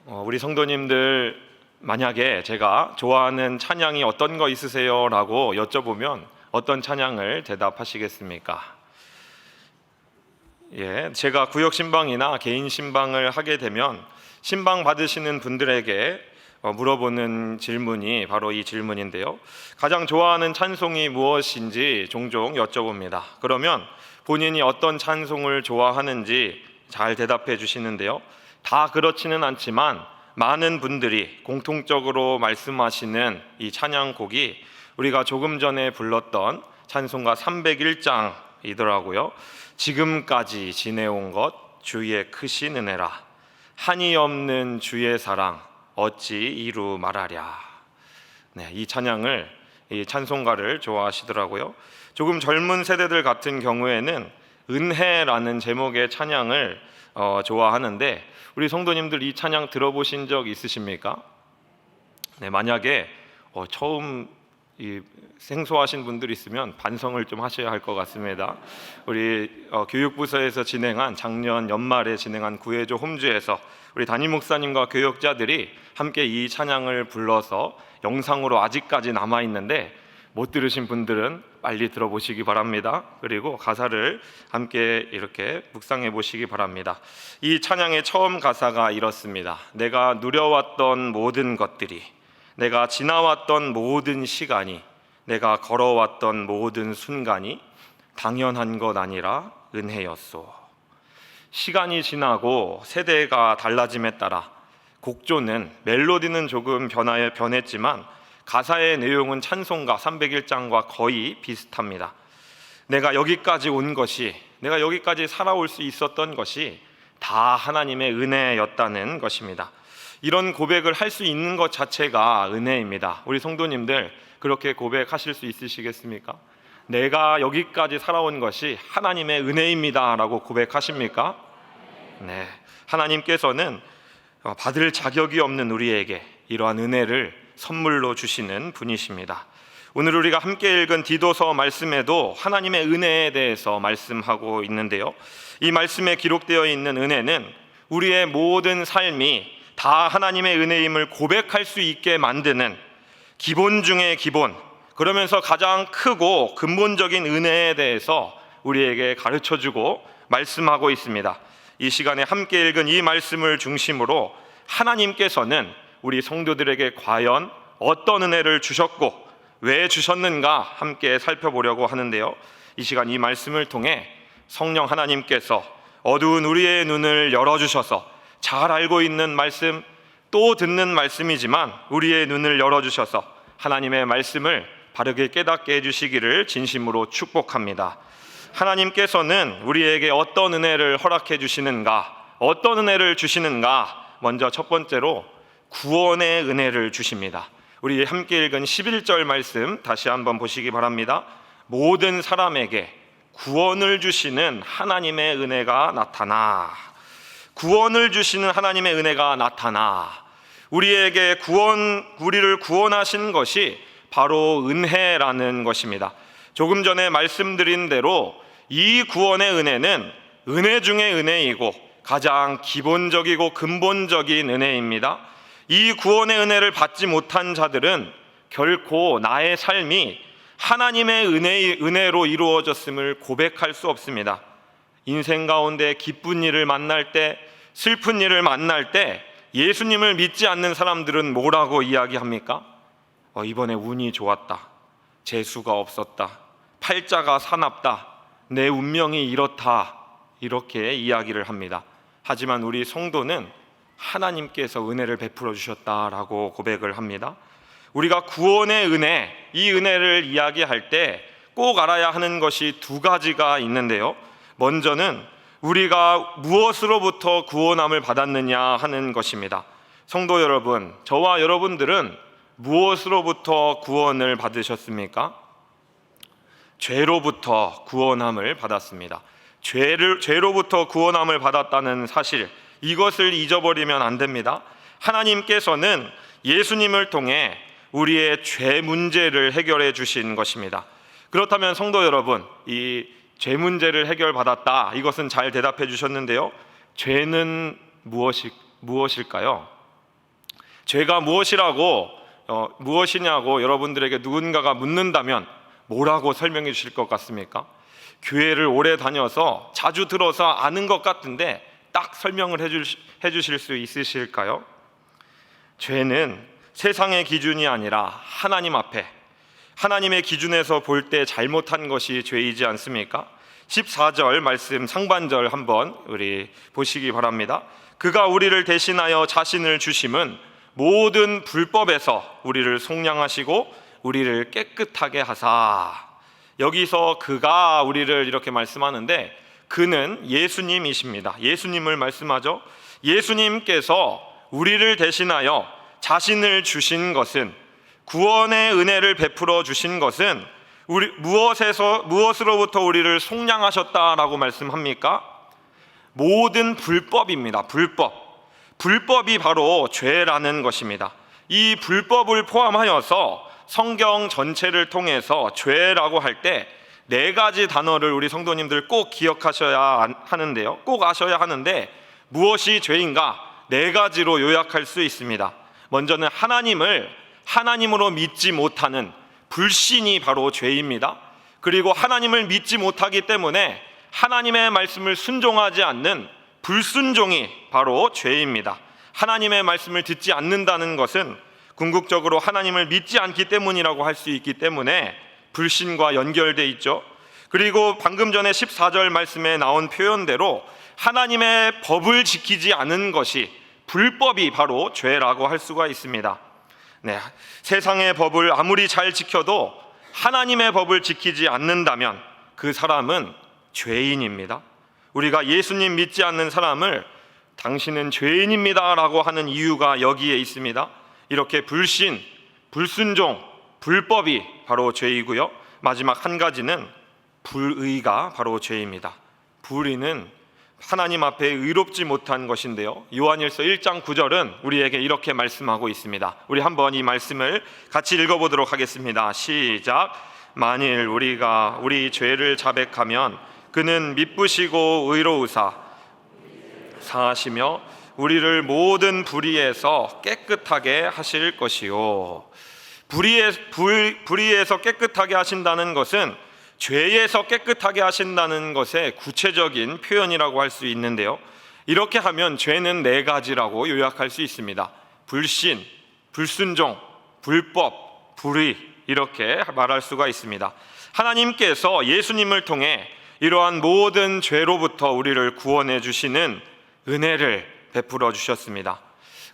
우리 성도님들, 만약에 제가 좋아하는 찬양이 어떤 거 있으세요? 라고 여쭤보면 어떤 찬양을 대답하시겠습니까? 제가 구역 신방이나 개인 신방을 하게 되면 신방 받으시는 분들에게 물어보는 질문이 바로 이 질문인데요. 가장 좋아하는 찬송이 무엇인지 종종 여쭤봅니다. 그러면 본인이 어떤 찬송을 좋아하는지 잘 대답해 주시는데요. 다 그렇지는 않지만 많은 분들이 공통적으로 말씀하시는 이 찬양곡이 우리가 조금 전에 불렀던 찬송가 301장이더라고요. 지금까지 지내온 것 주의 크신 은혜라, 한이 없는 주의 사랑 어찌 이루 말하랴. 이 찬양을, 이 찬송가를 좋아하시더라고요. 조금 젊은 세대들 같은 경우에는 은혜라는 제목의 찬양을 좋아하는데, 우리 성도님들 이 찬양 들어보신 적 있으십니까? 만약에 처음 생소하신 분들 있으면 반성을 좀 하셔야 할 것 같습니다. 우리 교육부서에서 진행한, 작년 연말에 진행한 구해줘 홈즈에서 우리 담임 목사님과 교역자들이 함께 이 찬양을 불러서 영상으로 아직까지 남아 있는데, 못 들으신 분들은 빨리 들어보시기 바랍니다. 그리고 가사를 함께 이렇게 묵상해 보시기 바랍니다. 이 찬양의 처음 가사가 이렇습니다. 내가 누려왔던 모든 것들이, 내가 지나왔던 모든 시간이, 내가 걸어왔던 모든 순간이 당연한 것 아니라 은혜였소. 시간이 지나고 세대가 달라짐에 따라 곡조는, 멜로디는 조금 변했지만 가사의 내용은 찬송가 301장과 거의 비슷합니다. 내가 여기까지 온 것이, 내가 여기까지 살아올 수 있었던 것이 다 하나님의 은혜였다는 것입니다. 이런 고백을 할 수 있는 것 자체가 은혜입니다. 우리 성도님들, 그렇게 고백하실 수 있으시겠습니까? 내가 여기까지 살아온 것이 하나님의 은혜입니다 라고 고백하십니까? 네, 하나님께서는 받을 자격이 없는 우리에게 이러한 은혜를 선물로 주시는 분이십니다. 오늘 우리가 함께 읽은 디도서 말씀에도 하나님의 은혜에 대해서 말씀하고 있는데요, 이 말씀에 기록되어 있는 은혜는 우리의 모든 삶이 다 하나님의 은혜임을 고백할 수 있게 만드는 기본 중의 기본, 그러면서 가장 크고 근본적인 은혜에 대해서 우리에게 가르쳐주고 말씀하고 있습니다. 이 시간에 함께 읽은 이 말씀을 중심으로 하나님께서는 우리 성도들에게 과연 어떤 은혜를 주셨고 왜 주셨는가 함께 살펴보려고 하는데요, 이 시간 이 말씀을 통해 성령 하나님께서 어두운 우리의 눈을 열어주셔서 잘 알고 있는 말씀, 또 듣는 말씀이지만 우리의 눈을 열어주셔서 하나님의 말씀을 바르게 깨닫게 해주시기를 진심으로 축복합니다. 하나님께서는 우리에게 어떤 은혜를 허락해 주시는가, 어떤 은혜를 주시는가, 먼저 첫 번째로 구원의 은혜를 주십니다. 우리 함께 읽은 11절 말씀 다시 한번 보시기 바랍니다. 모든 사람에게 구원을 주시는 하나님의 은혜가 나타나, 구원을 주시는 하나님의 은혜가 나타나, 우리에게 우리를 구원하신 것이 바로 은혜라는 것입니다. 조금 전에 말씀드린 대로 이 구원의 은혜는 은혜 중의 은혜이고 가장 기본적이고 근본적인 은혜입니다. 이 구원의 은혜를 받지 못한 자들은 결코 나의 삶이 하나님의 은혜로 이루어졌음을 고백할 수 없습니다. 인생 가운데 기쁜 일을 만날 때, 슬픈 일을 만날 때 예수님을 믿지 않는 사람들은 뭐라고 이야기합니까? 이번에 운이 좋았다, 재수가 없었다, 팔자가 사납다, 내 운명이 이렇다, 이렇게 이야기를 합니다. 하지만 우리 성도는 하나님께서 은혜를 베풀어 주셨다라고 고백을 합니다. 우리가 구원의 은혜, 이 은혜를 이야기할 때 꼭 알아야 하는 것이 두 가지가 있는데요, 먼저는 우리가 무엇으로부터 구원함을 받았느냐 하는 것입니다. 성도 여러분, 저와 여러분들은 무엇으로부터 구원을 받으셨습니까? 죄로부터 구원함을 받았습니다. 죄로부터 구원함을 받았다는 사실, 이것을 잊어버리면 안 됩니다. 하나님께서는 예수님을 통해 우리의 죄 문제를 해결해 주신 것입니다. 그렇다면 성도 여러분, 이 죄 문제를 해결받았다, 이것은 잘 대답해 주셨는데요, 죄는 무엇일까요? 죄가 무엇이냐고 여러분들에게 누군가가 묻는다면 뭐라고 설명해 주실 것 같습니까? 교회를 오래 다녀서 자주 들어서 아는 것 같은데 딱 설명을 해주실 수 있으실까요? 죄는 세상의 기준이 아니라 하나님 앞에, 하나님의 기준에서 볼 때 잘못한 것이 죄이지 않습니까? 14절 말씀 상반절 한번 우리 보시기 바랍니다. 그가 우리를 대신하여 자신을 주심은 모든 불법에서 우리를 속량하시고 우리를 깨끗하게 하사. 여기서 그가 우리를 이렇게 말씀하는데 그는 예수님이십니다. 예수님을 말씀하죠. 예수님께서 우리를 대신하여 자신을 주신 것은, 구원의 은혜를 베풀어 주신 것은 무엇으로부터 우리를 속량하셨다라고 말씀합니까? 모든 불법입니다. 불법이 바로 죄라는 것입니다. 이 불법을 포함하여서 성경 전체를 통해서 죄라고 할 때 네 가지 단어를 우리 성도님들 꼭 기억하셔야 하는데요, 꼭 아셔야 하는데 무엇이 죄인가? 네 가지로 요약할 수 있습니다. 먼저는 하나님으로 믿지 못하는 불신이 바로 죄입니다. 그리고 하나님을 믿지 못하기 때문에 하나님의 말씀을 순종하지 않는 불순종이 바로 죄입니다. 하나님의 말씀을 듣지 않는다는 것은 궁극적으로 하나님을 믿지 않기 때문이라고 할 수 있기 때문에 불신과 연결돼 있죠. 그리고 방금 전에 14절 말씀에 나온 표현대로 하나님의 법을 지키지 않은 것이, 불법이 바로 죄라고 할 수가 있습니다. 네, 세상의 법을 아무리 잘 지켜도 하나님의 법을 지키지 않는다면 그 사람은 죄인입니다. 우리가 예수님 믿지 않는 사람을 당신은 죄인입니다 라고 하는 이유가 여기에 있습니다. 이렇게 불신, 불순종, 불법이 바로 죄이고요, 마지막 한 가지는 불의가 바로 죄입니다. 불의는 하나님 앞에 의롭지 못한 것인데요, 요한일서 1장 9절은 우리에게 이렇게 말씀하고 있습니다. 우리 한번 이 말씀을 같이 읽어보도록 하겠습니다. 시작. 만일 우리가 우리 죄를 자백하면 그는 미쁘시고 의로우사 사하시며 우리를 모든 불의에서 깨끗하게 하실 것이요. 불의에서 깨끗하게 하신다는 것은 죄에서 깨끗하게 하신다는 것의 구체적인 표현이라고 할 수 있는데요, 이렇게 하면 죄는 네 가지라고 요약할 수 있습니다. 불신, 불순종, 불법, 불의, 이렇게 말할 수가 있습니다. 하나님께서 예수님을 통해 이러한 모든 죄로부터 우리를 구원해 주시는 은혜를 베풀어 주셨습니다.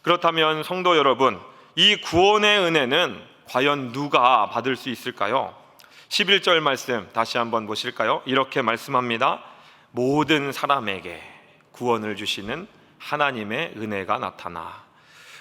그렇다면 성도 여러분, 이 구원의 은혜는 과연 누가 받을 수 있을까요? 11절 말씀 다시 한번 보실까요? 이렇게 말씀합니다. 모든 사람에게 구원을 주시는 하나님의 은혜가 나타나.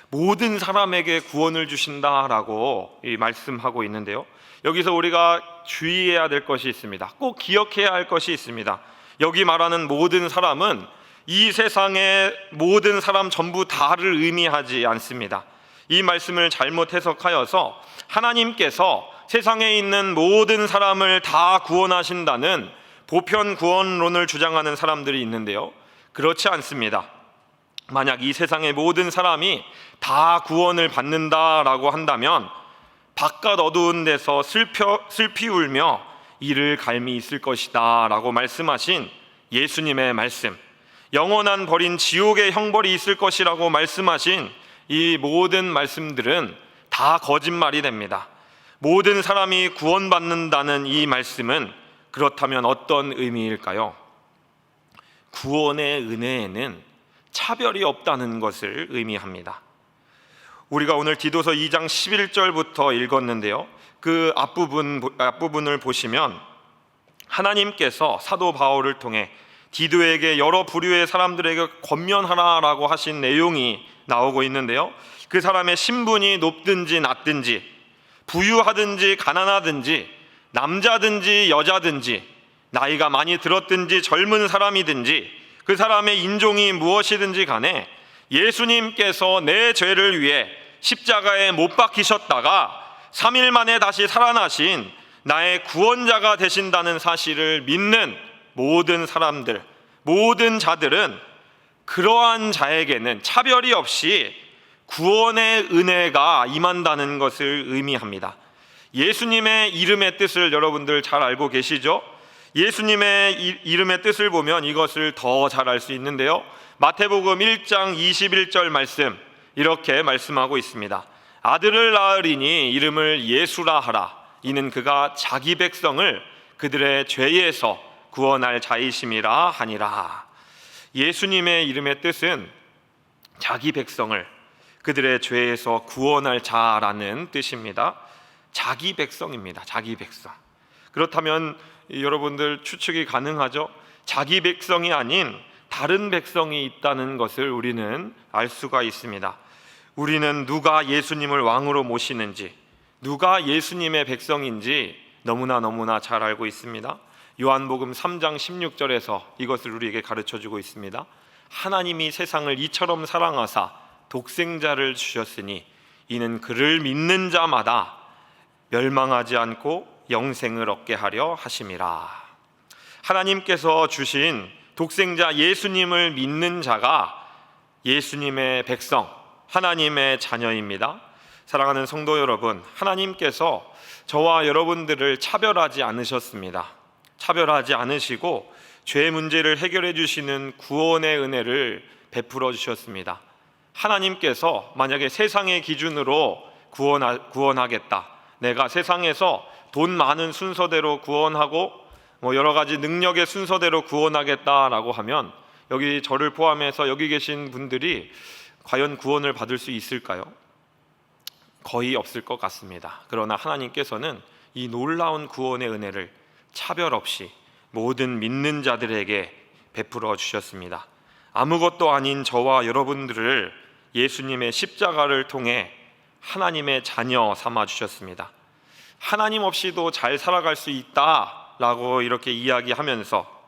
모든 사람에게 구원을 주신다라고 말씀하고 있는데요, 여기서 우리가 주의해야 될 것이 있습니다. 꼭 기억해야 할 것이 있습니다. 여기 말하는 모든 사람은 이 세상의 모든 사람 전부 다를 의미하지 않습니다. 이 말씀을 잘못 해석하여서 하나님께서 세상에 있는 모든 사람을 다 구원하신다는 보편 구원론을 주장하는 사람들이 있는데요, 그렇지 않습니다. 만약 이 세상의 모든 사람이 다 구원을 받는다라고 한다면 바깥 어두운 데서 슬피 울며 이를 갈미 있을 것이다 라고 말씀하신 예수님의 말씀, 영원한 벌인 지옥의 형벌이 있을 것이라고 말씀하신 이 모든 말씀들은 다 거짓말이 됩니다. 모든 사람이 구원받는다는 이 말씀은 그렇다면 어떤 의미일까요? 구원의 은혜에는 차별이 없다는 것을 의미합니다. 우리가 오늘 디도서 2장 11절부터 읽었는데요, 그 앞부분을 보시면 하나님께서 사도 바울을 통해 디도에게 여러 부류의 사람들에게 권면하라라고 하신 내용이 나오고 있는데요, 그 사람의 신분이 높든지 낮든지, 부유하든지 가난하든지, 남자든지 여자든지, 나이가 많이 들었든지 젊은 사람이든지, 그 사람의 인종이 무엇이든지 간에 예수님께서 내 죄를 위해 십자가에 못 박히셨다가 3일 만에 다시 살아나신 나의 구원자가 되신다는 사실을 믿는 모든 사람들, 모든 자들은 그러한 자에게는 차별이 없이 구원의 은혜가 임한다는 것을 의미합니다. 예수님의 이름의 뜻을 여러분들 잘 알고 계시죠? 예수님의 이름의 뜻을 보면 이것을 더 잘 알 수 있는데요, 마태복음 1장 21절 말씀, 이렇게 말씀하고 있습니다. 아들을 낳으리니 이름을 예수라 하라. 이는 그가 자기 백성을 그들의 죄에서 구원할 자이심이라 하니라. 예수님의 이름의 뜻은 자기 백성을 그들의 죄에서 구원할 자라는 뜻입니다. 자기 백성입니다. 자기 백성. 그렇다면 여러분들 추측이 가능하죠? 자기 백성이 아닌 다른 백성이 있다는 것을 우리는 알 수가 있습니다. 우리는 누가 예수님을 왕으로 모시는지, 누가 예수님의 백성인지 너무나 잘 알고 있습니다. 요한복음 3장 16절에서 이것을 우리에게 가르쳐주고 있습니다. 하나님이 세상을 이처럼 사랑하사 독생자를 주셨으니 이는 그를 믿는 자마다 멸망하지 않고 영생을 얻게 하려 하심이라. 하나님께서 주신 독생자 예수님을 믿는 자가 예수님의 백성, 하나님의 자녀입니다. 사랑하는 성도 여러분, 하나님께서 저와 여러분들을 차별하지 않으셨습니다. 차별하지 않으시고 죄 문제를 해결해 주시는 구원의 은혜를 베풀어 주셨습니다. 하나님께서 만약에 세상의 기준으로 구원하겠다, 내가 세상에서 돈 많은 순서대로 구원하고 여러 가지 능력의 순서대로 구원하겠다라고 하면 여기 저를 포함해서 여기 계신 분들이 과연 구원을 받을 수 있을까요? 거의 없을 것 같습니다. 그러나 하나님께서는 이 놀라운 구원의 은혜를 차별 없이 모든 믿는 자들에게 베풀어 주셨습니다. 아무것도 아닌 저와 여러분들을 예수님의 십자가를 통해 하나님의 자녀 삼아 주셨습니다. 하나님 없이도 잘 살아갈 수 있다라고 이렇게 이야기하면서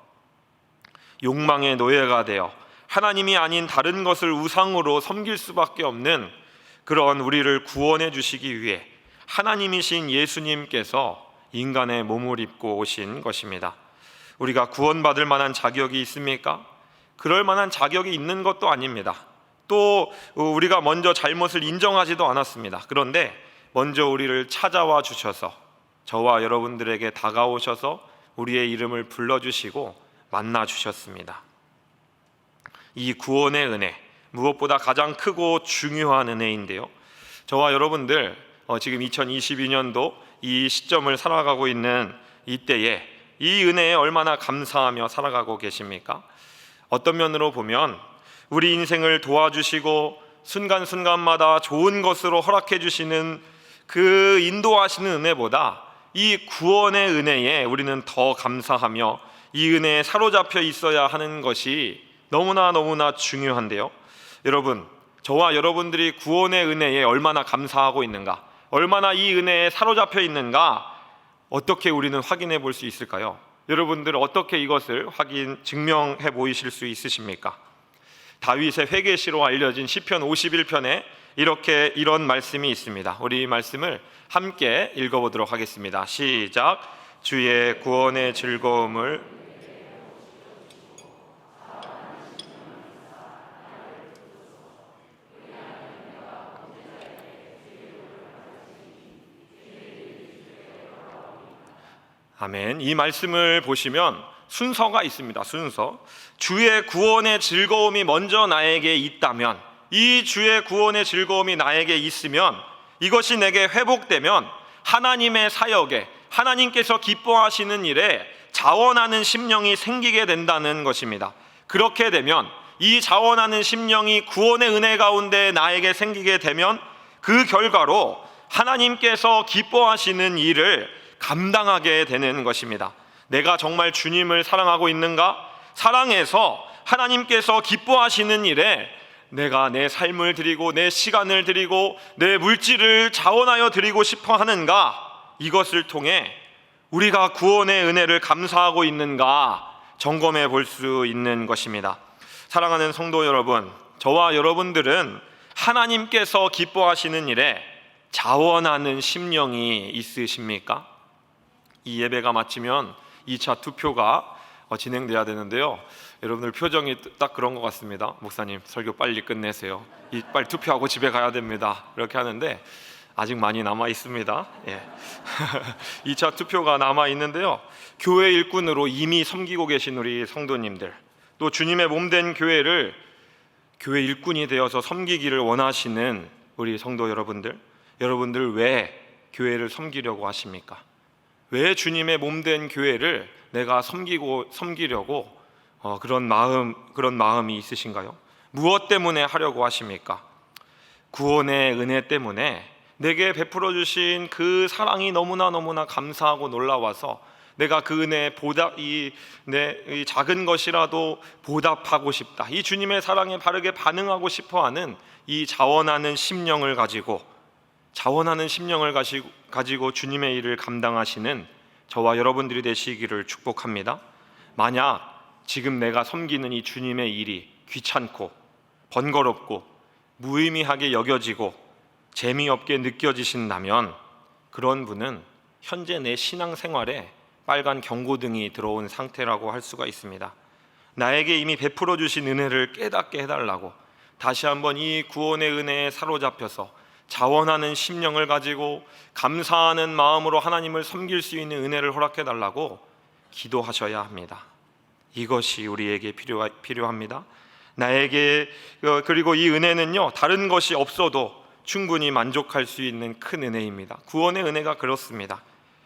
욕망의 노예가 되어 하나님이 아닌 다른 것을 우상으로 섬길 수밖에 없는 그런 우리를 구원해 주시기 위해 하나님이신 예수님께서 인간의 몸을 입고 오신 것입니다. 우리가 구원받을 만한 자격이 있습니까? 그럴 만한 자격이 있는 것도 아닙니다. 또 우리가 먼저 잘못을 인정하지도 않았습니다. 그런데 먼저 우리를 찾아와 주셔서 저와 여러분들에게 다가오셔서 우리의 이름을 불러주시고 만나 주셨습니다. 이 구원의 은혜, 무엇보다 가장 크고 중요한 은혜인데요, 저와 여러분들 지금 2022년도 이 시점을 살아가고 있는 이때에 이 은혜에 얼마나 감사하며 살아가고 계십니까? 어떤 면으로 보면 우리 인생을 도와주시고 순간순간마다 좋은 것으로 허락해 주시는 그 인도하시는 은혜보다 이 구원의 은혜에 우리는 더 감사하며 이 은혜에 사로잡혀 있어야 하는 것이 너무나 중요한데요, 여러분, 저와 여러분들이 구원의 은혜에 얼마나 감사하고 있는가, 얼마나 이 은혜에 사로잡혀 있는가, 어떻게 우리는 확인해 볼 수 있을까요? 여러분들 어떻게 이것을 증명해 보이실 수 있으십니까? 다윗의 회개시로 알려진 시편 51편에 이런 말씀이 있습니다. 우리 이 말씀을 함께 읽어보도록 하겠습니다. 시작. 주의 구원의 즐거움을 아멘. 이 말씀을 보시면 순서가 있습니다. 순서. 주의 구원의 즐거움이 먼저 나에게 있다면, 이 주의 구원의 즐거움이 나에게 있으면, 이것이 내게 회복되면 하나님의 사역에, 하나님께서 기뻐하시는 일에 자원하는 심령이 생기게 된다는 것입니다. 그렇게 되면 이 자원하는 심령이 구원의 은혜 가운데 나에게 생기게 되면 그 결과로 하나님께서 기뻐하시는 일을 감당하게 되는 것입니다. 내가 정말 주님을 사랑하고 있는가? 사랑해서 하나님께서 기뻐하시는 일에 내가 내 삶을 드리고 내 시간을 드리고 내 물질을 자원하여 드리고 싶어 하는가? 이것을 통해 우리가 구원의 은혜를 감사하고 있는가 점검해 볼 수 있는 것입니다. 사랑하는 성도 여러분, 저와 여러분들은 하나님께서 기뻐하시는 일에 자원하는 심령이 있으십니까? 이 예배가 마치면 2차 투표가 진행돼야 되는데요. 여러분들 표정이 딱 그런 것 같습니다. 목사님 설교 빨리 끝내세요. 빨리 투표하고 집에 가야 됩니다. 이렇게 하는데 아직 많이 남아 있습니다. 2차 투표가 남아 있는데요. 교회 일꾼으로 이미 섬기고 계신 우리 성도님들, 또 주님의 몸된 교회를 교회 일꾼이 되어서 섬기기를 원하시는 우리 성도 여러분들 왜 교회를 섬기려고 하십니까? 왜 주님의 몸된 교회를 내가 섬기려고 그런 마음이 있으신가요? 무엇 때문에 하려고 하십니까? 구원의 은혜 때문에 내게 베풀어 주신 그 사랑이 너무나 감사하고 놀라워서 내가 그 은혜에 이 작은 것이라도 보답하고 싶다. 이 주님의 사랑에 바르게 반응하고 싶어하는 이 자원하는 심령을 가지고 주님의 일을 감당하시는 저와 여러분들이 되시기를 축복합니다. 만약 지금 내가 섬기는 이 주님의 일이 귀찮고 번거롭고 무의미하게 여겨지고 재미없게 느껴지신다면 그런 분은 현재 내 신앙생활에 빨간 경고등이 들어온 상태라고 할 수가 있습니다. 나에게 이미 베풀어 주신 은혜를 깨닫게 해달라고, 다시 한번 이 구원의 은혜에 사로잡혀서 자원하는 심령을 가지고 감사하는 마음으로 하나님을 섬길 수 있는 은혜를 허락해 달라고 기도하셔야 합니다. 이것이 우리에게 필요합니다. 그리고 이 은혜는요, 다른 것이 없어도 충분히 만족할 수 있는 큰 은혜입니다. 구원의 은혜가 그렇습니다.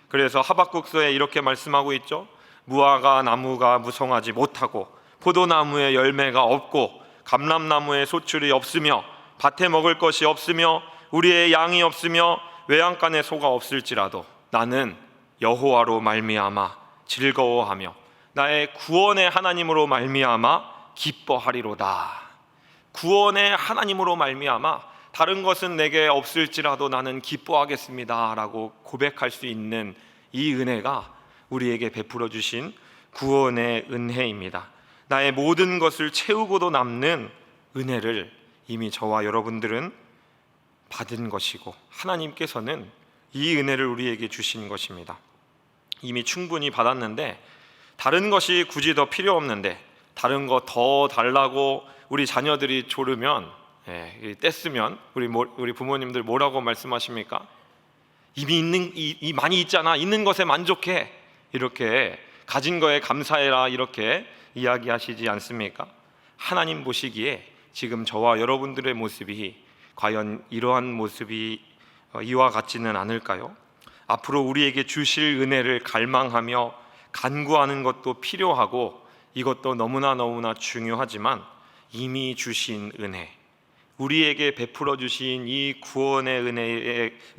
그래서 하박국서에 이렇게 말씀하고 있죠. 무화과 나무가 무성하지 못하고 포도나무에 열매가 없고 감람나무에 소출이 없으며 밭에 먹을 것이 없으며 우리의 양이 없으며 외양간에 소가 없을지라도 나는 여호와로 말미암아 즐거워하며 나의 구원의 하나님으로 말미암아 기뻐하리로다. 구원의 하나님으로 말미암아 다른 것은 내게 없을지라도 나는 기뻐하겠습니다 라고 고백할 수 있는 이 은혜가 우리에게 베풀어 주신 구원의 은혜입니다. 나의 모든 것을 채우고도 남는 은혜를 이미 저와 여러분들은 받은 것이고 하나님께서는 이 은혜를 우리에게 주신 것입니다. 이미 충분히 받았는데 다른 것이 굳이 더 필요 없는데 다른 거 더 달라고 우리 자녀들이 조르면 떼쓰면 우리 부모님들 뭐라고 말씀하십니까? 이미 많이 있잖아. 있는 것에 만족해. 이렇게 가진 거에 감사해라. 이렇게 이야기하시지 않습니까? 하나님 보시기에 지금 저와 여러분들의 모습이 과연 이러한 모습이 이와 같지는 않을까요? 앞으로 우리에게 주실 은혜를 갈망하며 간구하는 것도 필요하고 이것도 너무나 중요하지만 이미 주신 은혜, 우리에게 베풀어 주신 이 구원의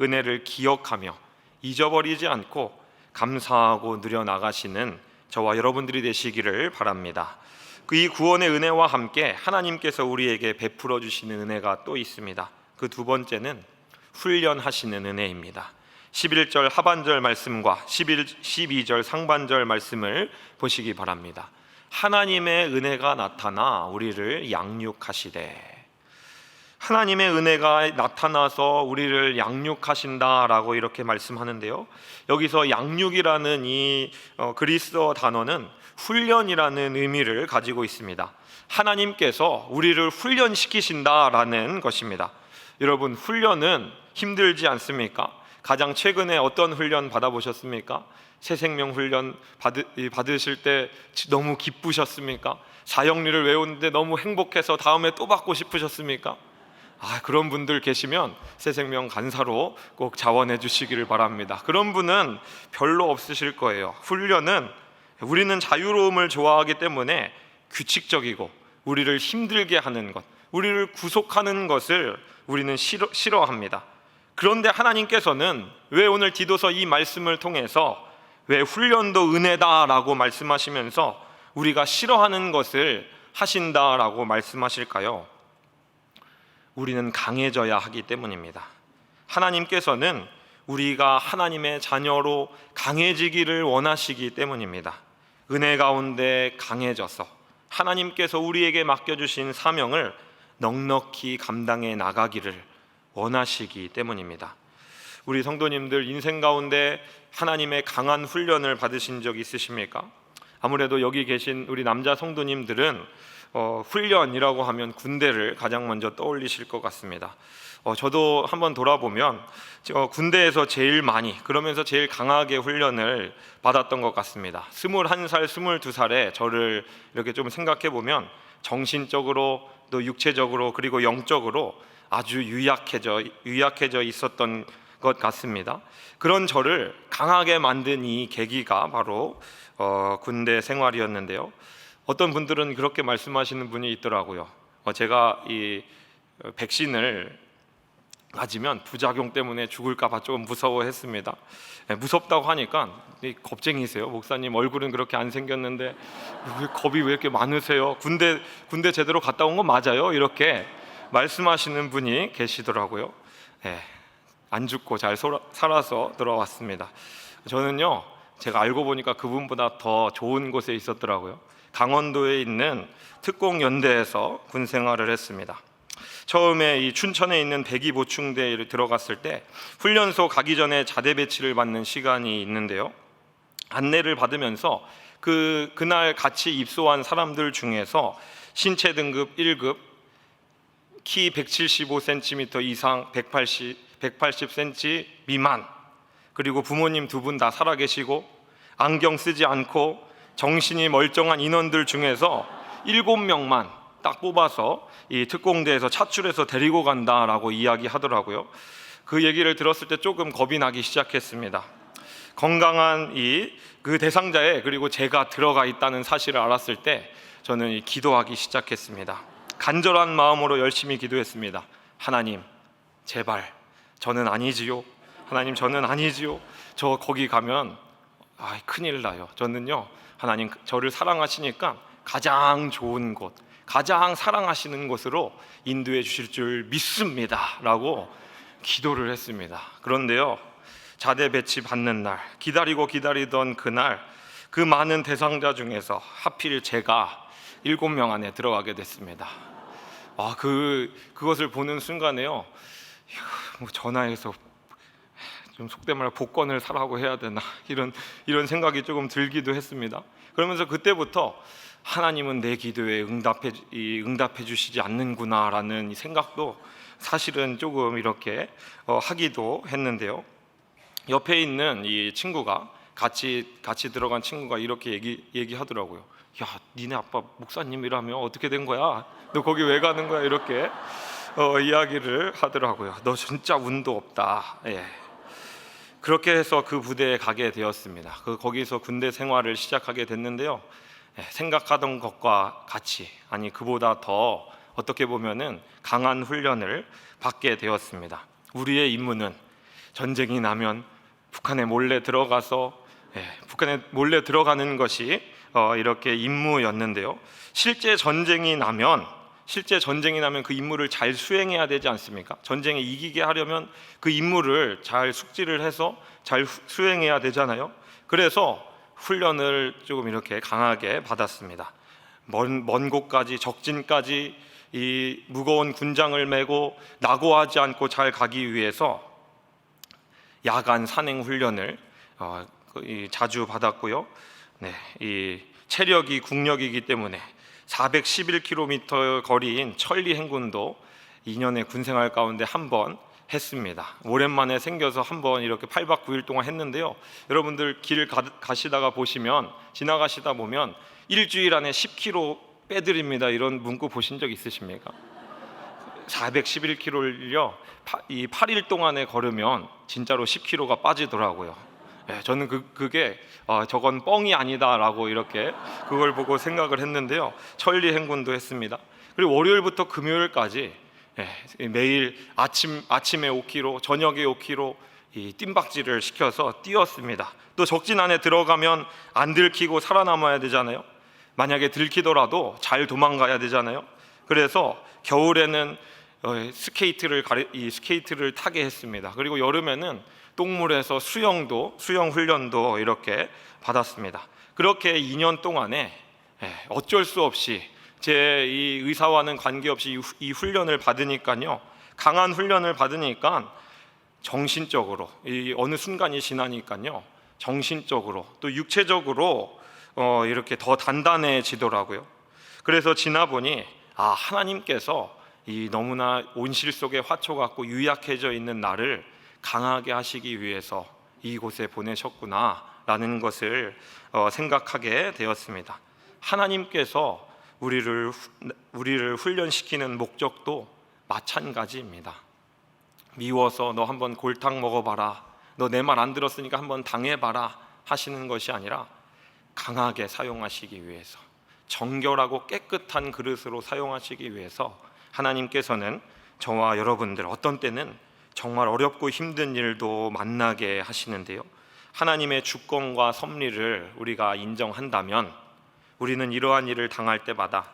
은혜를 기억하며 잊어버리지 않고 감사하고 누려나가시는 저와 여러분들이 되시기를 바랍니다. 이 구원의 은혜와 함께 하나님께서 우리에게 베풀어 주시는 은혜가 또 있습니다. 그 두 번째는 훈련하시는 은혜입니다. 11절 하반절 말씀과 12절 상반절 말씀을 보시기 바랍니다. 하나님의 은혜가 나타나 우리를 양육하시되, 하나님의 은혜가 나타나서 우리를 양육하신다라고 이렇게 말씀하는데요. 여기서 양육이라는 이 그리스어 단어는 훈련이라는 의미를 가지고 있습니다. 하나님께서 우리를 훈련시키신다라는 것입니다. 여러분, 훈련은 힘들지 않습니까? 가장 최근에 어떤 훈련 받아보셨습니까? 새생명 훈련 받으실 때 너무 기쁘셨습니까? 사형리를 외우는데 너무 행복해서 다음에 또 받고 싶으셨습니까? 그런 분들 계시면 새생명 간사로 꼭 자원해 주시기를 바랍니다. 그런 분은 별로 없으실 거예요. 훈련은 우리는 자유로움을 좋아하기 때문에 규칙적이고 우리를 힘들게 하는 것, 우리를 구속하는 것을 우리는 싫어합니다. 그런데 하나님께서는 왜 오늘 디도서 이 말씀을 통해서 왜 훈련도 은혜다라고 말씀하시면서 우리가 싫어하는 것을 하신다라고 말씀하실까요? 우리는 강해져야 하기 때문입니다. 하나님께서는 우리가 하나님의 자녀로 강해지기를 원하시기 때문입니다. 은혜 가운데 강해져서 하나님께서 우리에게 맡겨주신 사명을 넉넉히 감당해 나가기를 원하시기 때문입니다. 우리 성도님들 인생 가운데 하나님의 강한 훈련을 받으신 적 있으십니까? 아무래도 여기 계신 우리 남자 성도님들은 훈련이라고 하면 군대를 가장 먼저 떠올리실 것 같습니다. 저도 한번 돌아보면 군대에서 제일 많이, 그러면서 제일 강하게 훈련을 받았던 것 같습니다. 21살, 22살에 저를 이렇게 좀 생각해 보면 정신적으로 또 육체적으로 그리고 영적으로 아주 유약해져 있었던 것 같습니다. 그런 저를 강하게 만든 이 계기가 바로 군대 생활이었는데요. 어떤 분들은 그렇게 말씀하시는 분이 있더라고요. 제가 이 백신을 맞으면 부작용 때문에 죽을까봐 조금 무서워했습니다. 무섭다고 하니까 겁쟁이세요. 목사님 얼굴은 그렇게 안 생겼는데 왜 겁이 왜 이렇게 많으세요? 군대 제대로 갔다 온 거 맞아요? 이렇게 말씀하시는 분이 계시더라고요. 안 죽고 잘 살아서 돌아왔습니다. 저는요, 제가 알고 보니까 그분보다 더 좋은 곳에 있었더라고요. 강원도에 있는 특공연대에서 군 생활을 했습니다. 처음에 이 춘천에 있는 대기보충대에 들어갔을 때 훈련소 가기 전에 자대 배치를 받는 시간이 있는데요. 안내를 받으면서 그날 같이 입소한 사람들 중에서 신체 등급 1급, 키 175cm 이상, 180cm 미만, 그리고 부모님 두 분 다 살아계시고 안경 쓰지 않고 정신이 멀쩡한 인원들 중에서 7명만 딱 뽑아서 이 특공대에서 차출해서 데리고 간다라고 이야기하더라고요. 그 얘기를 들었을 때 조금 겁이 나기 시작했습니다. 건강한 그 대상자에 그리고 제가 들어가 있다는 사실을 알았을 때 저는 기도하기 시작했습니다. 간절한 마음으로 열심히 기도했습니다. 하나님, 제발 저는 아니지요. 하나님, 저는 아니지요. 저 거기 가면 큰일 나요. 저는요, 하나님 저를 사랑하시니까 가장 좋은 곳, 가장 사랑하시는 곳으로 인도해 주실 줄 믿습니다 라고 기도를 했습니다. 그런데요, 자대 배치 받는 날, 기다리던 그날, 그 많은 대상자 중에서 하필 제가 7명 안에 들어가게 됐습니다. 그것을 보는 순간에요, 전화해서 좀 속된 말로 복권을 사라고 해야 되나 이런 생각이 조금 들기도 했습니다. 그러면서 그때부터 하나님은 내 기도에 응답해 주시지 않는구나라는 생각도 사실은 조금 이렇게 하기도 했는데요. 옆에 있는 이 친구가 같이 들어간 친구가 이렇게 얘기하더라고요. 야, 니네 아빠 목사님이라며 어떻게 된 거야? 너 거기 왜 가는 거야? 이렇게 이야기를 하더라고요. 너 진짜 운도 없다. 그렇게 해서 그 부대에 가게 되었습니다. 거기서 군대 생활을 시작하게 됐는데요. 생각하던 것과 같이, 아니 그보다 더 어떻게 보면은 강한 훈련을 받게 되었습니다. 우리의 임무는 전쟁이 나면 북한에 몰래 들어가서 북한에 몰래 들어가는 것이 이렇게 임무였는데요. 실제 전쟁이 나면 그 임무를 잘 수행해야 되지 않습니까? 전쟁에 이기게 하려면 그 임무를 잘 숙지를 해서 잘 수행해야 되잖아요. 그래서 훈련을 조금 이렇게 강하게 받았습니다. 먼 곳까지, 적진까지 이 무거운 군장을 메고 낙오하지 않고 잘 가기 위해서 야간 산행 훈련을 자주 받았고요. 이 체력이 국력이기 때문에 411km 거리인 천리 행군도 2년의 군생활 가운데 한 번 했습니다. 오랜만에 생겨서 한번 이렇게 8박 9일 동안 했는데요. 여러분들 길 지나가시다 보면 일주일 안에 10km 빼드립니다 이런 문구 보신 적 있으십니까? 411km를요 이 8일 동안에 걸으면 진짜로 10km가 빠지더라고요. 저는 그게 저건 뻥이 아니다라고 이렇게 그걸 보고 생각을 했는데요. 천리 행군도 했습니다. 그리고 월요일부터 금요일까지 매일 아침에 5km, 저녁에 5km 이 뜀박질을 시켜서 뛰었습니다. 또 적진 안에 들어가면 안 들키고 살아남아야 되잖아요. 만약에 들키더라도 잘 도망가야 되잖아요. 그래서 겨울에는 스케이트를 타게 했습니다. 그리고 여름에는 똥물에서 수영 훈련도 이렇게 받았습니다. 그렇게 2년 동안에 어쩔 수 없이 제 이 의사와는 관계없이 이 훈련을 받으니까요, 강한 훈련을 받으니까 정신적으로 어느 순간이 지나니까요, 정신적으로 또 육체적으로 이렇게 더 단단해지더라고요. 그래서 지나보니 하나님께서 이 너무나 온실 속의 화초 같고 유약해져 있는 나를 강하게 하시기 위해서 이곳에 보내셨구나라는 것을 생각하게 되었습니다. 하나님께서 우리를 훈련시키는 목적도 마찬가지입니다. 미워서 너 한번 골탕 먹어봐라, 너 내 말 안 들었으니까 한번 당해봐라 하시는 것이 아니라 강하게 사용하시기 위해서, 정결하고 깨끗한 그릇으로 사용하시기 위해서 하나님께서는 저와 여러분들 어떤 때는 정말 어렵고 힘든 일도 만나게 하시는데요, 하나님의 주권과 섭리를 우리가 인정한다면 우리는 이러한 일을 당할 때마다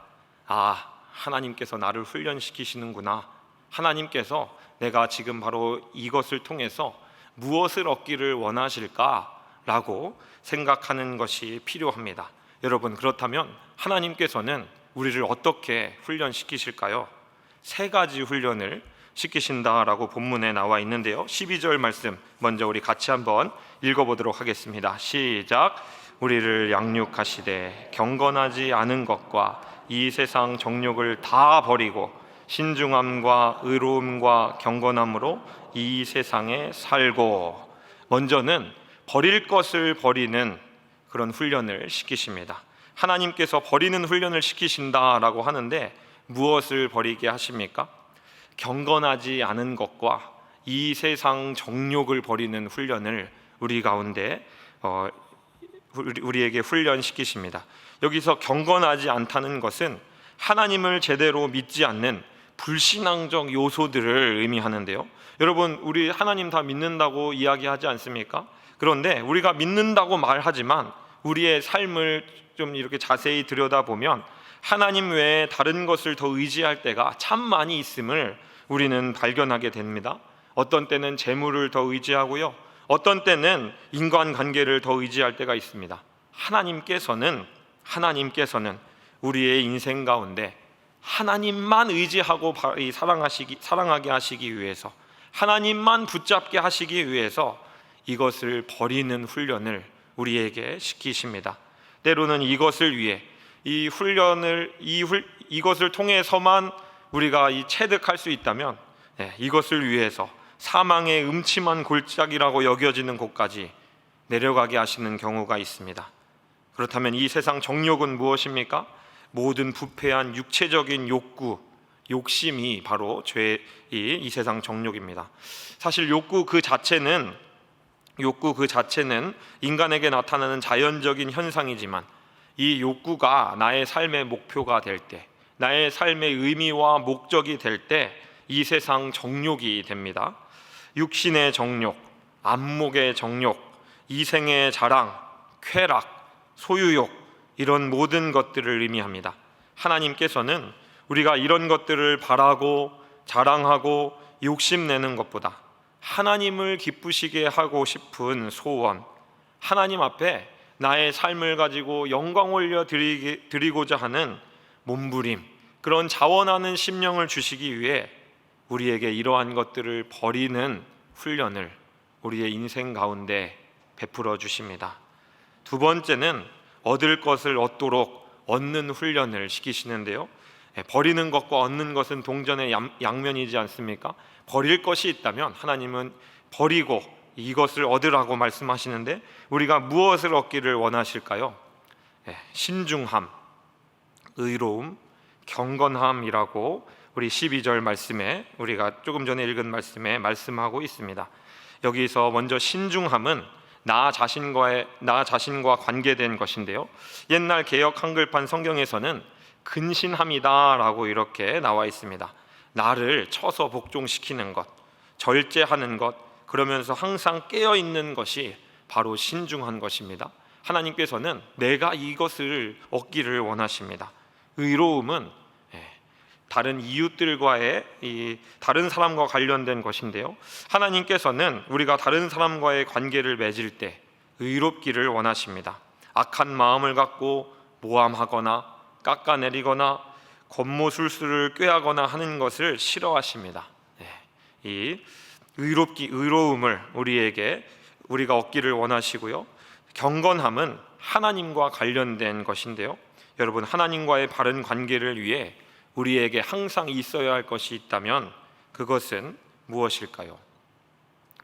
하나님께서 나를 훈련시키시는구나, 하나님께서 내가 지금 바로 이것을 통해서 무엇을 얻기를 원하실까라고 생각하는 것이 필요합니다. 여러분, 그렇다면 하나님께서는 우리를 어떻게 훈련시키실까요? 3가지 훈련을 시키신다라고 본문에 나와 있는데요, 12절 말씀 먼저 우리 같이 한번 읽어보도록 하겠습니다. 시작. 우리를 양육하시되 경건하지 않은 것과 이 세상 정욕을 다 버리고 신중함과 의로움과 경건함으로 이 세상에 살고. 먼저는 버릴 것을 버리는 그런 훈련을 시키십니다. 하나님께서 버리는 훈련을 시키신다라고 하는데 무엇을 버리게 하십니까? 경건하지 않은 것과 이 세상 정욕을 버리는 훈련을 우리 가운데 우리에게 훈련시키십니다. 여기서 경건하지 않다는 것은 하나님을 제대로 믿지 않는 불신앙적 요소들을 의미하는데요, 여러분, 우리 하나님 다 믿는다고 이야기하지 않습니까? 그런데 우리가 믿는다고 말하지만 우리의 삶을 좀 이렇게 자세히 들여다보면 하나님 외에 다른 것을 더 의지할 때가 참 많이 있음을 우리는 발견하게 됩니다. 어떤 때는 재물을 더 의지하고요, 어떤 때는 인간관계를 더 의지할 때가 있습니다. 하나님께서는 우리의 인생 가운데 하나님만 의지하고 사랑하게 하시기 위해서, 하나님만 붙잡게 하시기 위해서 이것을 버리는 훈련을 우리에게 시키십니다. 때로는 이것을 위해 이것을 통해서만 우리가 체득할 수 있다면 이것을 위해서 사망의 음침한 골짜기라고 여겨지는 곳까지 내려가게 하시는 경우가 있습니다. 그렇다면 이 세상 정욕은 무엇입니까? 모든 부패한 육체적인 욕심이 바로 죄의 이 세상 정욕입니다. 사실 욕구 그 자체는 인간에게 나타나는 자연적인 현상이지만 이 욕구가 나의 삶의 목표가 될 때, 나의 삶의 의미와 목적이 될 때 이 세상 정욕이 됩니다. 육신의 정욕, 안목의 정욕, 이생의 자랑, 쾌락, 소유욕, 이런 모든 것들을 의미합니다. 하나님께서는 우리가 이런 것들을 바라고 자랑하고 욕심내는 것보다 하나님을 기쁘시게 하고 싶은 소원, 하나님 앞에 나의 삶을 가지고 영광 올려 드리고자 하는 몸부림, 그런 자원하는 심령을 주시기 위해 우리에게 이러한 것들을 버리는 훈련을 우리의 인생 가운데 베풀어 주십니다. 두 번째는 얻을 것을 얻도록 얻는 훈련을 시키시는데요, 버리는 것과 얻는 것은 동전의 양면이지 않습니까? 버릴 것이 있다면 하나님은 버리고 이것을 얻으라고 말씀하시는데 우리가 무엇을 얻기를 원하실까요? 신중함, 의로움, 경건함이라고 우리 12절 말씀에, 우리가 조금 전에 읽은 말씀에 말씀하고 있습니다. 여기서 먼저 신중함은 나 자신과 관계된 것인데요, 옛날 개역 한글판 성경에서는 근신함이다라고 이렇게 나와 있습니다. 나를 쳐서 복종시키는 것, 절제하는 것, 그러면서 항상 깨어있는 것이 바로 신중한 것입니다. 하나님께서는 내가 이것을 얻기를 원하십니다. 의로움은 다른 이웃들과의 다른 사람과 관련된 것인데요, 하나님께서는 우리가 다른 사람과의 관계를 맺을 때 의롭기를 원하십니다. 악한 마음을 갖고 모함하거나 깎아내리거나 겉모술수를 꾀하거나 하는 것을 싫어하십니다. 이 의로움을 우리가 얻기를 원하시고요, 경건함은 하나님과 관련된 것인데요. 여러분, 하나님과의 바른 관계를 위해 우리에게 항상 있어야 할 것이 있다면 그것은 무엇일까요?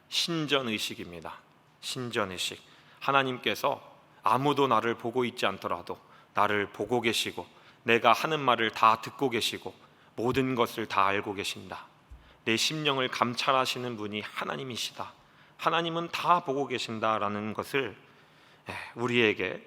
신전의식입니다. 신전의식. 하나님께서 아무도 나를 보고 있지 않더라도 나를 보고 계시고 내가 하는 말을 다 듣고 계시고 모든 것을 다 알고 계신다. 내 심령을 감찰하시는 분이 하나님이시다. 하나님은 다 보고 계신다라는 것을 우리에게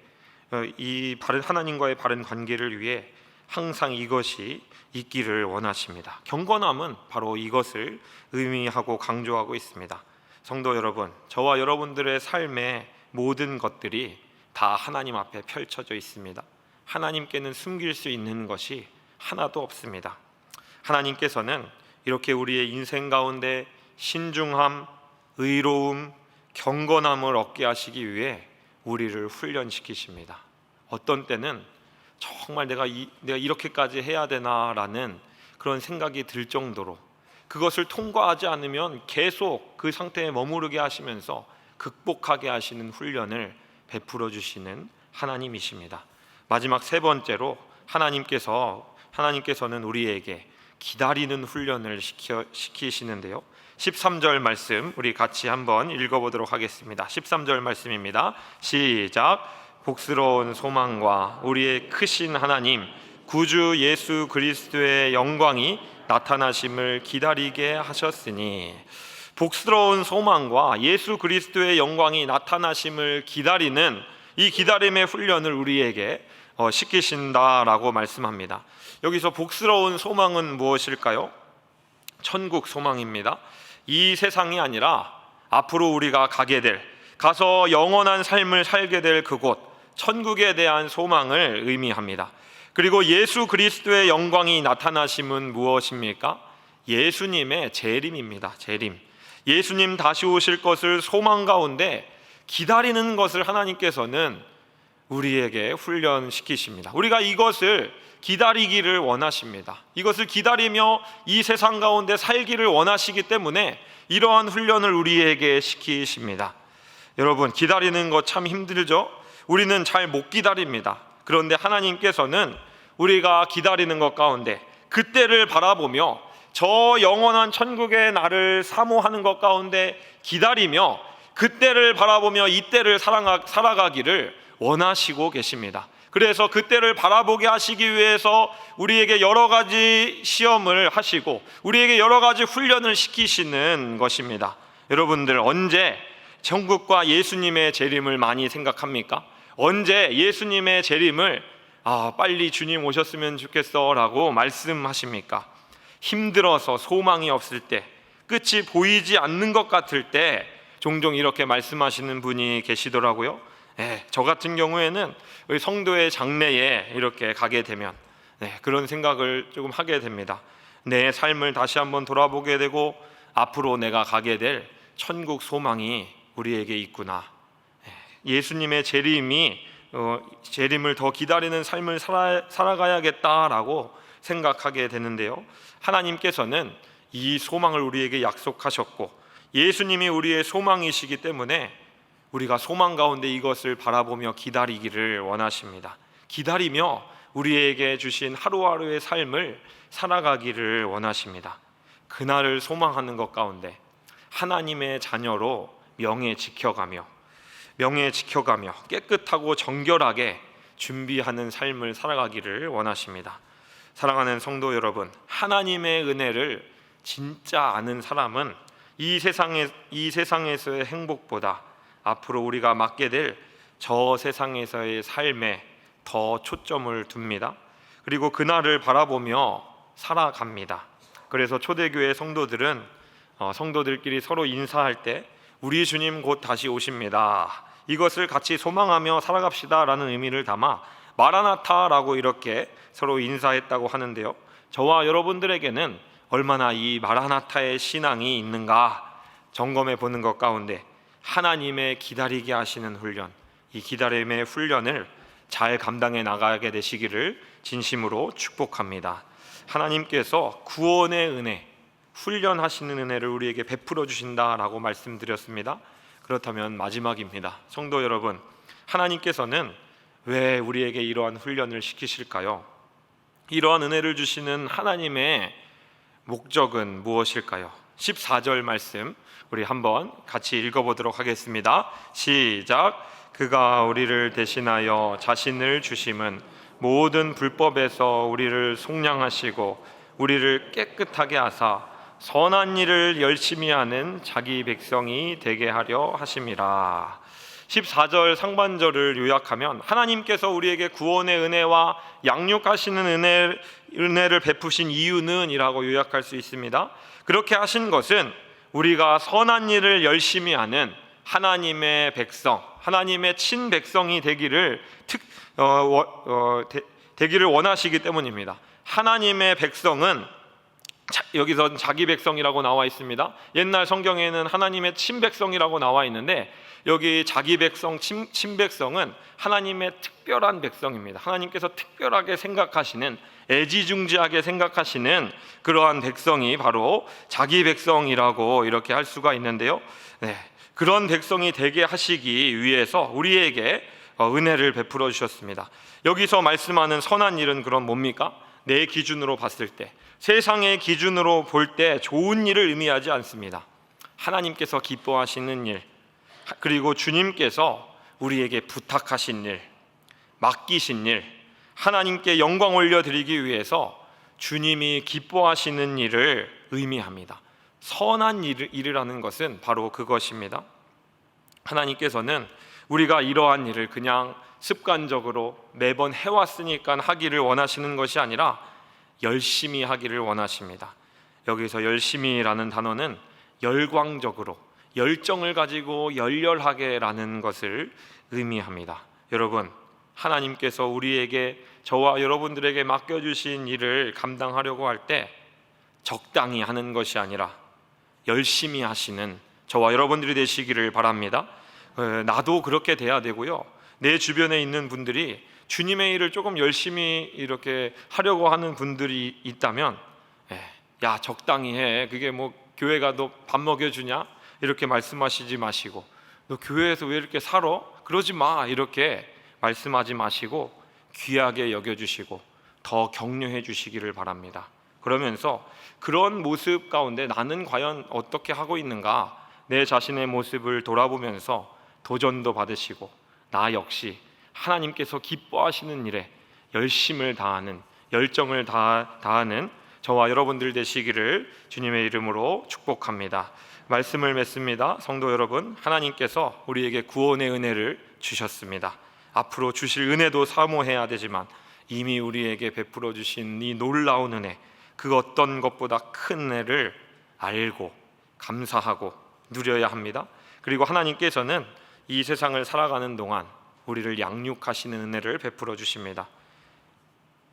이 바른 하나님과의 바른 관계를 위해 항상 이것이 있기를 원하십니다. 경건함은 바로 이것을 의미하고 강조하고 있습니다. 성도 여러분, 저와 여러분들의 삶의 모든 것들이 다 하나님 앞에 펼쳐져 있습니다. 하나님께는 숨길 수 있는 것이 하나도 없습니다. 하나님께서는 이렇게 우리의 인생 가운데 신중함, 의로움, 경건함을 얻게 하시기 위해 우리를 훈련시키십니다. 어떤 때는 정말 내가 이렇게까지 해야 되나라는 그런 생각이 들 정도로 그것을 통과하지 않으면 계속 그 상태에 머무르게 하시면서 극복하게 하시는 훈련을 베풀어 주시는 하나님이십니다. 마지막 세 번째로 하나님께서는 우리에게 기다리는 훈련을 시키시는데요. 13절 말씀 우리 같이 한번 읽어보도록 하겠습니다. 13절 말씀입니다. 시작. 복스러운 소망과 우리의 크신 하나님 구주 예수 그리스도의 영광이 나타나심을 기다리게 하셨으니, 복스러운 소망과 예수 그리스도의 영광이 나타나심을 기다리는 이 기다림의 훈련을 우리에게 시키신다라고 말씀합니다. 여기서 복스러운 소망은 무엇일까요? 천국 소망입니다. 이 세상이 아니라 앞으로 우리가 가서 영원한 삶을 살게 될 그곳, 천국에 대한 소망을 의미합니다. 그리고 예수 그리스도의 영광이 나타나심은 무엇입니까? 예수님의 재림입니다. 재림. 예수님 다시 오실 것을 소망 가운데 기다리는 것을 하나님께서는 우리에게 훈련시키십니다. 우리가 이것을 기다리기를 원하십니다. 이것을 기다리며 이 세상 가운데 살기를 원하시기 때문에 이러한 훈련을 우리에게 시키십니다. 여러분, 기다리는 거 참 힘들죠? 우리는 잘 못 기다립니다. 그런데 하나님께서는 우리가 기다리는 것 가운데 그때를 바라보며 저 영원한 천국의 나를 사모하는 것 가운데 기다리며 그때를 바라보며 이때를 살아가기를 원하시고 계십니다. 그래서 그때를 바라보게 하시기 위해서 우리에게 여러 가지 시험을 하시고 우리에게 여러 가지 훈련을 시키시는 것입니다. 여러분들, 언제 천국과 예수님의 재림을 많이 생각합니까? 언제 예수님의 재림을 빨리 주님 오셨으면 좋겠어 라고 말씀하십니까? 힘들어서 소망이 없을 때, 끝이 보이지 않는 것 같을 때 종종 이렇게 말씀하시는 분이 계시더라고요. 저 같은 경우에는 우리 성도의 장례에 이렇게 가게 되면 그런 생각을 조금 하게 됩니다. 내 삶을 다시 한번 돌아보게 되고 앞으로 내가 가게 될 천국 소망이 우리에게 있구나. 예수님의 재림을 더 기다리는 삶을 살아가야겠다라고 생각하게 되는데요. 하나님께서는 이 소망을 우리에게 약속하셨고 예수님이 우리의 소망이시기 때문에 우리가 소망 가운데 이것을 바라보며 기다리기를 원하십니다. 기다리며 우리에게 주신 하루하루의 삶을 살아가기를 원하십니다. 그날을 소망하는 것 가운데 하나님의 자녀로 명예 지켜가며 깨끗하고 정결하게 준비하는 삶을 살아가기를 원하십니다. 사랑하는 성도 여러분, 하나님의 은혜를 진짜 아는 사람은 이 세상에서의 행복보다 앞으로 우리가 맡게 될 저 세상에서의 삶에 더 초점을 둡니다. 그리고 그날을 바라보며 살아갑니다. 그래서 초대교회 성도들은 성도들끼리 서로 인사할 때 우리 주님 곧 다시 오십니다, 이것을 같이 소망하며 살아갑시다 라는 의미를 담아 마라나타라고 이렇게 서로 인사했다고 하는데요. 저와 여러분들에게는 얼마나 이 마라나타의 신앙이 있는가 점검해 보는 것 가운데 하나님의 기다리게 하시는 훈련, 이 기다림의 훈련을 잘 감당해 나가게 되시기를 진심으로 축복합니다. 하나님께서 구원의 은혜, 훈련하시는 은혜를 우리에게 베풀어 주신다라고 말씀드렸습니다. 그렇다면 마지막입니다. 성도 여러분, 하나님께서는 왜 우리에게 이러한 훈련을 시키실까요? 이러한 은혜를 주시는 하나님의 목적은 무엇일까요? 14절 말씀 우리 한번 같이 읽어보도록 하겠습니다. 시작. 그가 우리를 대신하여 자신을 주심은 모든 불법에서 우리를 속량하시고 우리를 깨끗하게 하사 선한 일을 열심히 하는 자기 백성이 되게 하려 하심이라. 14절 상반절을 요약하면 하나님께서 우리에게 구원의 은혜와 양육하시는 은혜를 베푸신 이유는 이라고 요약할 수 있습니다. 그렇게 하신 것은 우리가 선한 일을 열심히 하는 하나님의 백성, 하나님의 친백성이 되기를 원하시기 때문입니다. 하나님의 백성은 여기서 자기 백성이라고 나와 있습니다. 옛날 성경에는 하나님의 친백성이라고 나와 있는데 여기 자기 백성, 친백성은 하나님의 특별한 백성입니다. 하나님께서 특별하게 생각하시는, 애지중지하게 생각하시는 그러한 백성이 바로 자기 백성이라고 이렇게 할 수가 있는데요. 그런 백성이 되게 하시기 위해서 우리에게 은혜를 베풀어 주셨습니다. 여기서 말씀하는 선한 일은 그럼 뭡니까? 내 기준으로 봤을 때, 세상의 기준으로 볼 때 좋은 일을 의미하지 않습니다. 하나님께서 기뻐하시는 일, 그리고 주님께서 우리에게 부탁하신 일, 맡기신 일, 하나님께 영광 올려드리기 위해서 주님이 기뻐하시는 일을 의미합니다. 선한 일이라는 것은 바로 그것입니다. 하나님께서는 우리가 이러한 일을 그냥 습관적으로 매번 해왔으니까 하기를 원하시는 것이 아니라 열심히 하기를 원하십니다. 여기서 열심히라는 단어는 열광적으로, 열정을 가지고 열렬하게라는 것을 의미합니다. 여러분, 하나님께서 우리에게, 저와 여러분들에게 맡겨주신 일을 감당하려고 할 때 적당히 하는 것이 아니라 열심히 하시는 저와 여러분들이 되시기를 바랍니다. 나도 그렇게 돼야 되고요, 내 주변에 있는 분들이 주님의 일을 조금 열심히 이렇게 하려고 하는 분들이 있다면, 야, 적당히 해, 그게 뭐 교회 가도 밥 먹여주냐? 이렇게 말씀하시지 마시고, 너 교회에서 왜 이렇게 살아? 그러지 마, 이렇게 말씀하지 마시고 귀하게 여겨주시고 더 격려해 주시기를 바랍니다. 그러면서 그런 모습 가운데 나는 과연 어떻게 하고 있는가, 내 자신의 모습을 돌아보면서 도전도 받으시고 나 역시 하나님께서 기뻐하시는 일에 열심을 다하는, 열정을 다하는 저와 여러분들 되시기를 주님의 이름으로 축복합니다. 말씀을 맺습니다. 성도 여러분, 하나님께서 우리에게 구원의 은혜를 주셨습니다. 앞으로 주실 은혜도 사모해야 되지만 이미 우리에게 베풀어 주신 이 놀라운 은혜, 그 어떤 것보다 큰 은혜를 알고 감사하고 누려야 합니다. 그리고 하나님께서는 이 세상을 살아가는 동안 우리를 양육하시는 은혜를 베풀어 주십니다.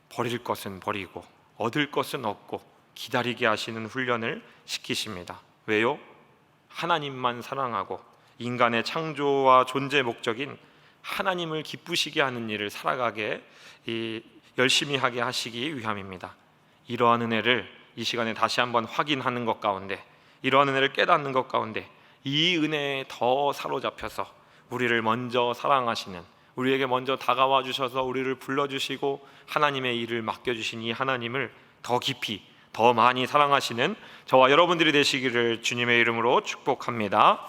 버릴 것은 버리고 얻을 것은 얻고 기다리게 하시는 훈련을 시키십니다. 왜요? 하나님만 사랑하고 인간의 창조와 존재 목적인 하나님을 기쁘시게 하는 일을 살아가게 열심히 하게 하시기 위함입니다. 이러한 은혜를 이 시간에 다시 한번 확인하는 것 가운데, 이러한 은혜를 깨닫는 것 가운데 이 은혜에 더 사로잡혀서 우리를 먼저 사랑하시는, 우리에게 먼저 다가와 주셔서 우리를 불러주시고 하나님의 일을 맡겨주신 이 하나님을 더 깊이, 더 많이 사랑하시는 저와 여러분들이 되시기를 주님의 이름으로 축복합니다.